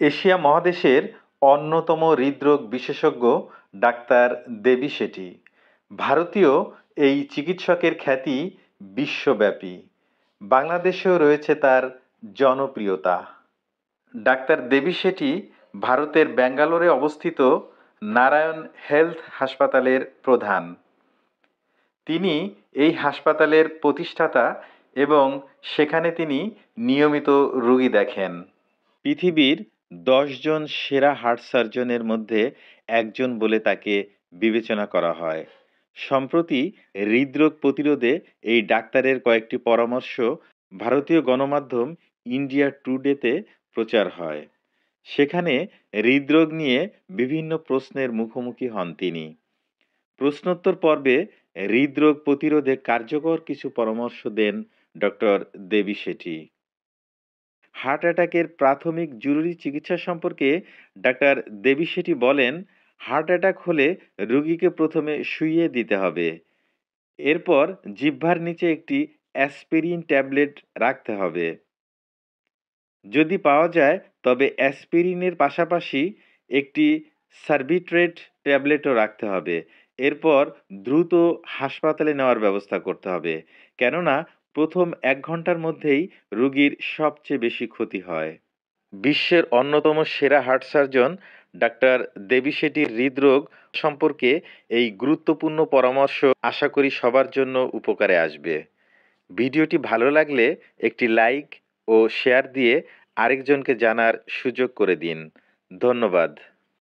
Asia মহাদেশের অন্যতম হৃদরোগ বিশেষজ্ঞ ডাক্তার দেবী শেঠি। ভারতীয় এই চিকিৎসকের খ্যাতি বিশ্বব্যাপী। বাংলাদেশেও রয়েছে তার জনপ্রিয়তা। ডাক্তার দেবী শেঠি ভারতের ব্যাঙ্গালোরে অবস্থিত নারায়ণ হেলথ হাসপাতালের প্রধান। তিনি এই হাসপাতালের প্রতিষ্ঠাতা এবং সেখানে তিনি নিয়মিত রোগী দেখেন। পৃথিবীর 10 জন সেরা হার্ট সার্জনের মধ্যে একজন বলে তাকে বিবেচনা করা হয়। সম্প্রতি হৃদরোগ প্রতিরোধে এই ডাক্তারের কয়েকটি পরামর্শ ভারতীয় গণমাধ্যম ইন্ডিয়া টুডেতে প্রচার হয়। সেখানে হৃদরোগ নিয়ে বিভিন্ন প্রশ্নের মুখোমুখি হন তিনি। প্রশ্নোত্তর পর্বে হৃদরোগ প্রতিরোধে কার্যকর কিছু পরামর্শ দেন ডক্টর দেবী শেঠি। হার্ট অ্যাটাকের প্রাথমিক জরুরি চিকিৎসা সম্পর্কে ডাক্তার দেবী শেঠি বলেন, হার্ট অ্যাটাক হলে রোগীকে প্রথমে শুইয়ে দিতে হবে। এরপর জিহ্বার নিচে একটি অ্যাসপিরিন ট্যাবলেট রাখতে হবে। যদি পাওয়া যায় তবে অ্যাসপিরিনের পাশাপাশি একটি সার্বিট্রেট ট্যাবলেটও রাখতে হবে। এরপর দ্রুত হাসপাতালে নেওয়ার ব্যবস্থা করতে হবে, কেননা প্রথম 1 ঘন্টার মধ্যেই রোগীর সবচেয়ে বেশি ক্ষতি হয়। বিশ্বের অন্যতম সেরা হার্ট সার্জন ডাক্তার দেবী শেঠির হৃদরোগ সম্পর্কে এই গুরুত্বপূর্ণ পরামর্শ আশা করি সবার জন্য উপকারে আসবে। ভিডিওটি ভালো লাগলে একটি লাইক ও শেয়ার দিয়ে আরেকজনকে জানার সুযোগ করে দিন। ধন্যবাদ।